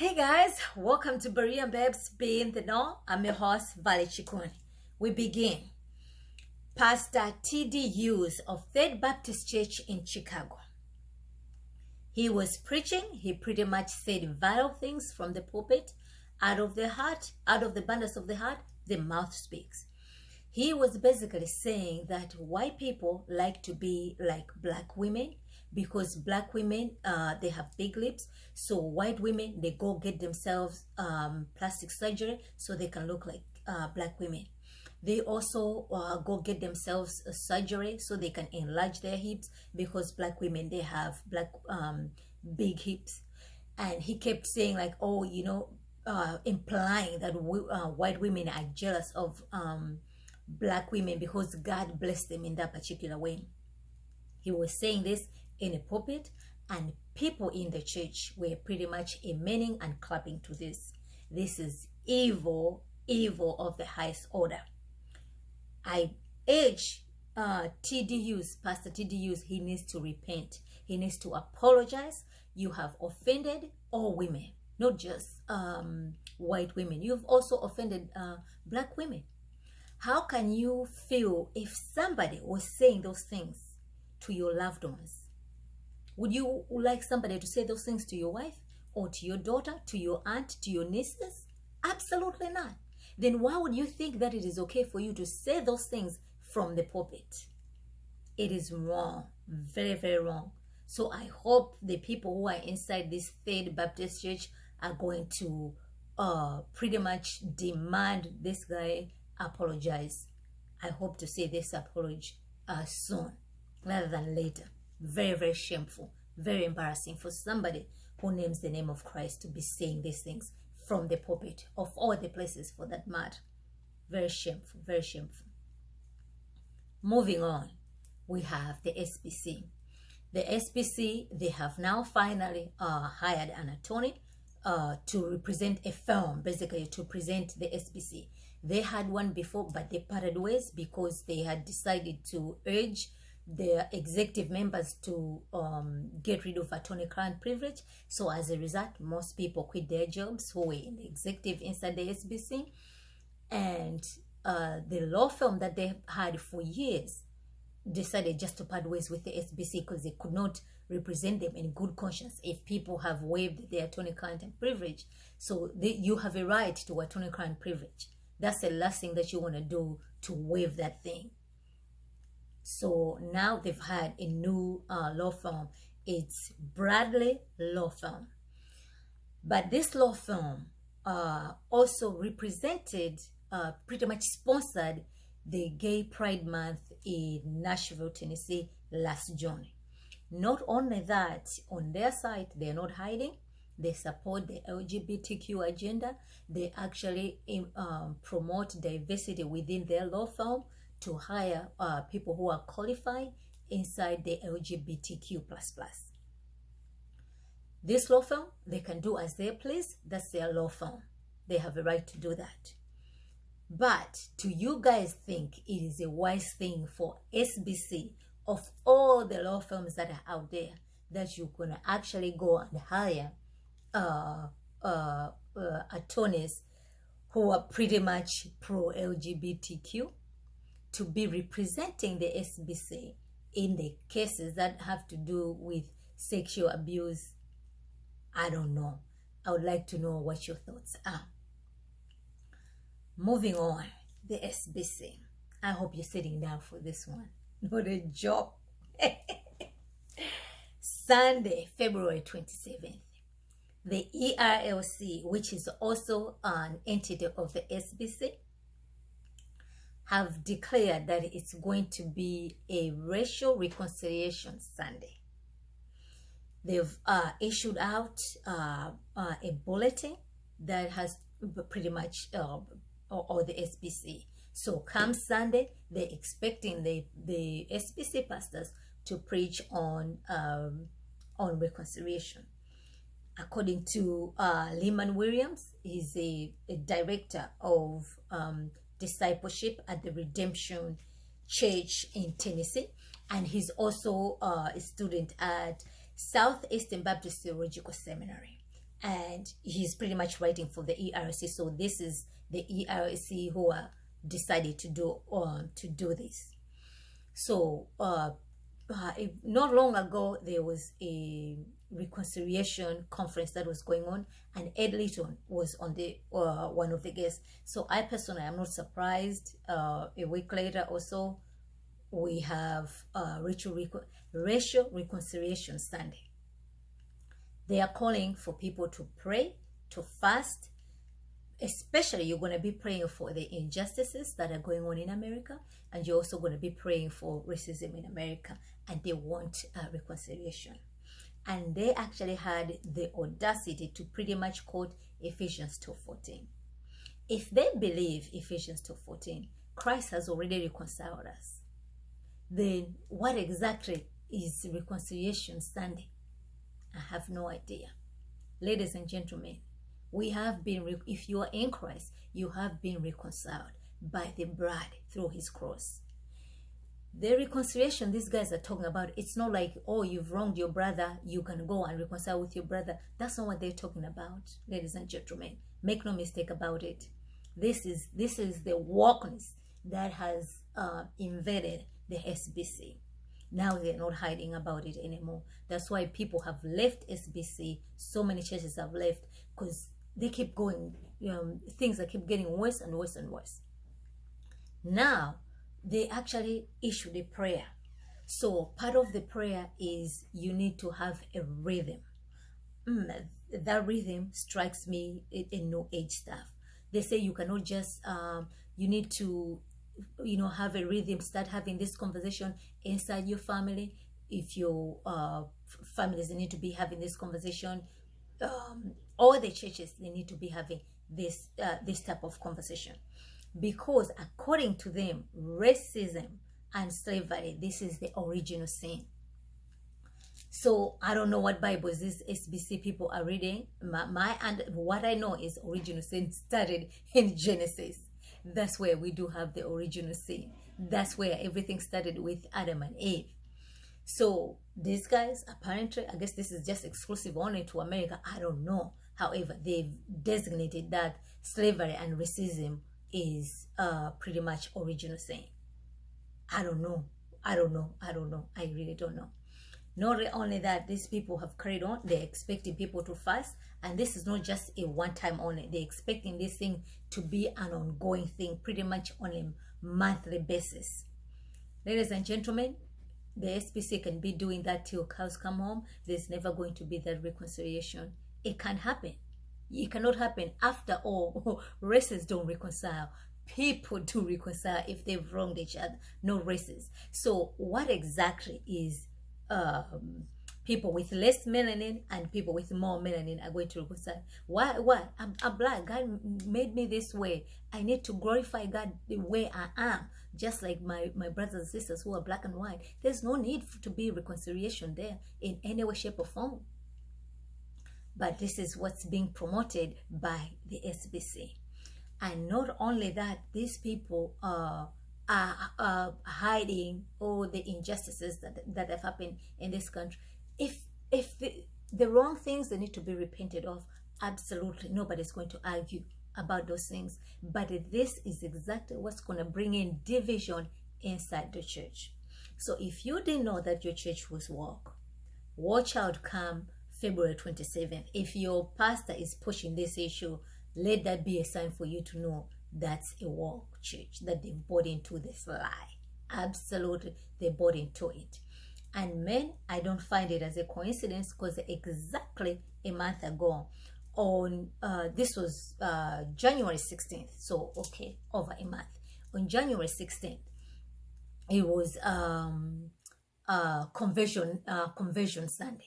Hey guys, welcome to Berean Babes Be in the Know. I'm your host, Vale Chikuni. We begin. Pastor T.D. Hughes of Third Baptist Church in Chicago. He was preaching. He pretty much said vital things from the pulpit. Out of the heart, out of the abundance of the heart, the mouth speaks. He was basically saying that white people like to be like black women, because black women, they have big lips. So white women, they go get themselves plastic surgery so they can look like black women. They also go get themselves a surgery so they can enlarge their hips, because black women, they have big hips. And he kept saying like, oh, implying that white women are jealous of black women because God blessed them in that particular way. He was saying this in a pulpit, and people in the church were pretty much amening and clapping to this. This is evil of the highest order. I urge T.D. Hughes, Pastor T.D. Hughes, he needs to repent. He needs to apologize. You have offended all women, not just white women. You've also offended black women. How can you feel if somebody was saying those things to your loved ones? Would you like somebody to say those things to your wife or to your daughter, to your aunt, to your nieces? Absolutely not. Then why would you think that it is okay for you to say those things from the pulpit? It is wrong. Very, very wrong. So I hope the people who are inside this Third Baptist Church are going to pretty much demand this guy apologize. I hope to see this apology soon rather than later. Very, very shameful, very embarrassing for somebody who names the name of Christ to be saying these things from the pulpit, of all the places for that matter. Very shameful, very shameful. Moving on, we have the SBC. The SBC, they have now finally hired an attorney to represent a firm, basically to present the SBC. They had one before, but they parted ways because they had decided to urge their executive members to get rid of attorney-client privilege. So as a result, most people quit their jobs who were in the executive inside the SBC. And the law firm that they had for years decided just to part ways with the SBC because they could not represent them in good conscience if people have waived their attorney-client privilege. So you have a right to attorney-client privilege. That's the last thing that you want to do, to waive that thing. So now they've had a new law firm. It's Bradley Law Firm. But this law firm also represented, pretty much sponsored the Gay Pride Month in Nashville, Tennessee last June. Not only that, on their site, they're not hiding. They support the LGBTQ agenda. They actually promote diversity within their law firm to hire people who are qualified inside the LGBTQ++. This law firm, they can do as they please. That's their law firm. They have a right to do that. But do you guys think it is a wise thing for SBC, of all the law firms that are out there, that you're going to actually go and hire attorneys who are pretty much pro-LGBTQ to be representing the SBC in the cases that have to do with sexual abuse? I don't know. I would like to know what your thoughts are. Moving on, the SBC. I hope you're sitting down for this one. Not a joke. Sunday, February 27th. The ERLC, which is also an entity of the SBC, have declared that it's going to be a racial reconciliation Sunday. They've issued out a bulletin that has pretty much all the SBC. So come Sunday, they're expecting the SBC pastors to preach on reconciliation. According to Lyman Williams, he's a director of discipleship at the Redemption Church in Tennessee, and he's also a student at Southeastern Baptist Theological Seminary. and he's pretty much writing for the ERLC. So this is the ERLC who are decided to do this. So not long ago there was a reconciliation conference that was going on, and Ed Litton was on the one of the guests. So I personally am not surprised. A week later or so, we have racial reconciliation Sunday. They are calling for people to pray, to fast. Especially, you're going to be praying for the injustices that are going on in America, and you're also going to be praying for racism in America, and they want reconciliation. And they actually had the audacity to pretty much quote Ephesians 2:14. If they believe Ephesians 2:14, Christ has already reconciled us, then what exactly is Reconciliation Sunday? I have no idea. Ladies and gentlemen, we have been, if you are in Christ, you have been reconciled by the blood through his cross. The reconciliation these guys are talking about, it's not like, oh, you've wronged your brother, you can go and reconcile with your brother. That's not what they're talking about, ladies and gentlemen. Make no mistake about it. This is the wokeness that has invaded the SBC. Now they're not hiding about it anymore. That's why people have left SBC. So many churches have left, because they keep going, things that keep getting worse and worse and worse. Now, they actually issued a prayer. So part of the prayer is you need to have a rhythm. That rhythm strikes me in New Age stuff. They say you cannot just, you need to, have a rhythm, start having this conversation inside your family. If your families need to be having this conversation, all the churches, they need to be having this type of conversation, because according to them, racism and slavery, this is the original sin. So I don't know what Bibles these SBC people are reading. What I know is original sin started in Genesis. That's where we do have the original sin. That's where everything started with Adam and Eve. So these guys, apparently, I guess this is just exclusive only to America. I don't know. However, they've designated that slavery and racism is pretty much original sin. I don't know. I really don't know. Not only that, these people have carried on. They're expecting people to fast. And this is not just a one-time only. They're expecting this thing to be an ongoing thing, pretty much on a monthly basis. Ladies and gentlemen, the SBC can be doing that till cows come home. There's never going to be that reconciliation. It can't happen. It cannot happen. After all, races don't reconcile. People do reconcile if they've wronged each other, no races. So what exactly is people with less melanin and people with more melanin are going to reconcile? Why? I'm black. God made me this way. I need to glorify God the way I am, just like my brothers and sisters who are black and white. There's no need to be reconciliation there in any way, shape, or form. But this is what's being promoted by the SBC. And not only that, these people are hiding all the injustices that have happened in this country. If the wrong things, they need to be repented of. Absolutely, nobody's going to argue about those things. But this is exactly what's going to bring in division inside the church. So if you didn't know that your church was woke, watch out come February 27th. If your pastor is pushing this issue, let that be a sign for you to know that's a woke church, that they've bought into this lie. Absolutely, they bought into it. And men, I don't find it as a coincidence, because exactly a month ago, on this was January 16th, so okay, over a month. On January 16th, it was conversion Sunday.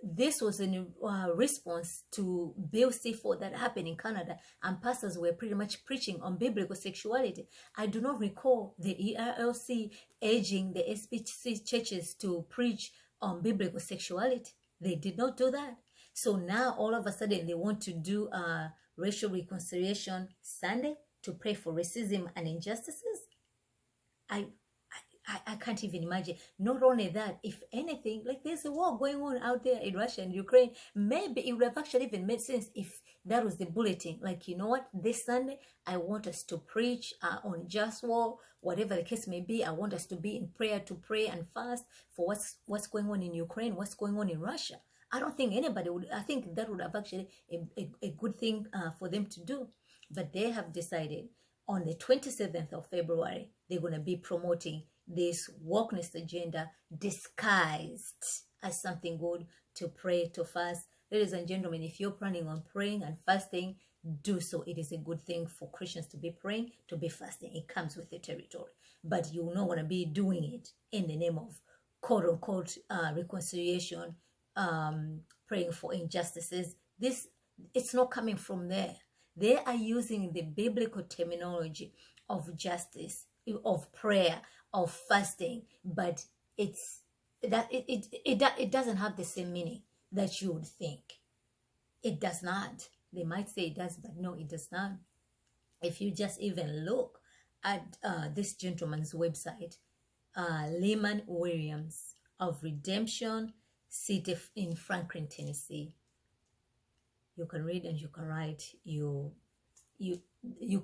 This was in response to Bill C4 that happened in Canada, and pastors were pretty much preaching on biblical sexuality. I do not recall the ERLC urging the SBC churches to preach on biblical sexuality. They did not do that. So now all of a sudden they want to do racial reconciliation Sunday to pray for racism and injustices. I can't even imagine. Not only that, if anything, like there's a war going on out there in Russia and Ukraine, maybe it would have actually even made sense if that was the bulletin. Like, you know what, this Sunday, I want us to preach on just war, whatever the case may be. I want us to be in prayer, to pray and fast for what's going on in Ukraine, what's going on in Russia. I don't think anybody would, I think that would have actually a good thing for them to do. But they have decided on the 27th of February, they're going to be promoting this wokeness agenda disguised as something good, to pray, to fast. Ladies and gentlemen, if you're planning on praying and fasting, do so. It is a good thing for Christians to be praying, to be fasting. It comes with the territory. But you're not going to be doing it in the name of quote-unquote reconciliation, praying for injustices. It's not coming from there. They are using the biblical terminology of justice, of prayer, of fasting, but it doesn't have the same meaning that you would think. It does not. They might say it does, but no, it does not. If you just even look at this gentleman's website, Lehman Williams of Redemption City in Franklin, Tennessee, you can read and you can write. You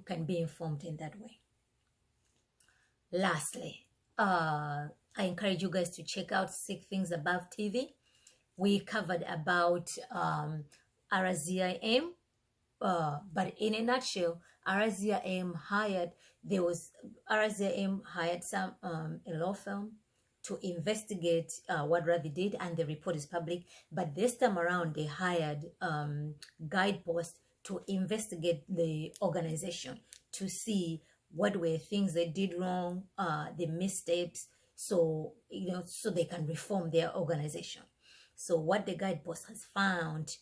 can be informed in that way. Lastly, I encourage you guys to check out Sick Things Above TV. We covered about RZIM, but in a nutshell, RZIM hired some a law firm to investigate what Ravi did, and the report is public. But this time around, they hired Guidepost to investigate the organization, to see what were things they did wrong, the missteps, so so they can reform their organization. So what the Guidepost has found,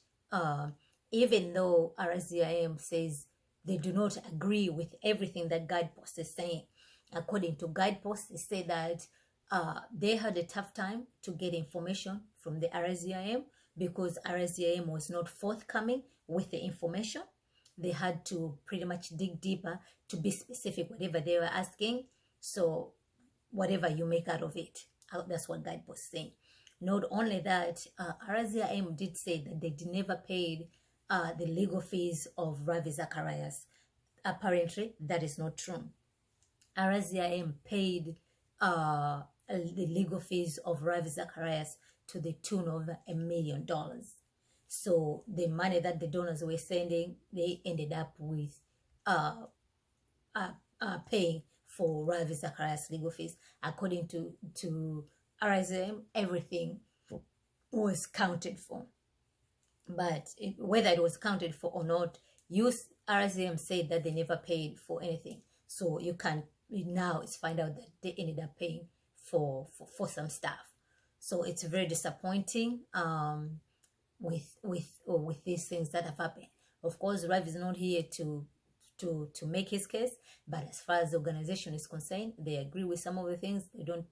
even though RZIM says they do not agree with everything that Guidepost is saying, according to Guidepost, they say that they had a tough time to get information from the RZIM because RZIM was not forthcoming with the information. They had to pretty much dig deeper to be specific, whatever they were asking. So whatever you make out of it, that's what Guidepost is saying. Not only that, RZIM did say that they never paid the legal fees of Ravi Zacharias. Apparently, that is not true. RZIM paid the legal fees of Ravi Zacharias to the tune of $1 million. So the money that the donors were sending, they ended up with paying for Ravi Zacharias' legal fees. According to RZIM, everything was counted for. But whether it was counted for or not, RZIM said that they never paid for anything. So you can now find out that they ended up paying for some stuff. So it's very disappointing with these things that have happened. Of course, Ravi is not here to make his case, but as far as the organization is concerned, they agree with some of the things. They don't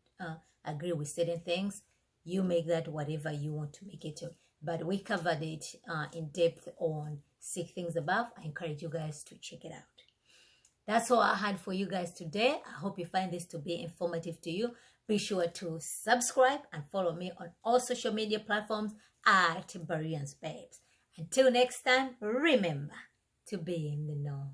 agree with certain things. You make that whatever you want to make it to. But we covered it in depth on Sick Things Above. I encourage you guys to check it out. That's all I had for you guys today. I hope you find this to be informative to you. Be sure to subscribe and follow me on all social media platforms at Bereans Babes. Until next time, remember to be in the know.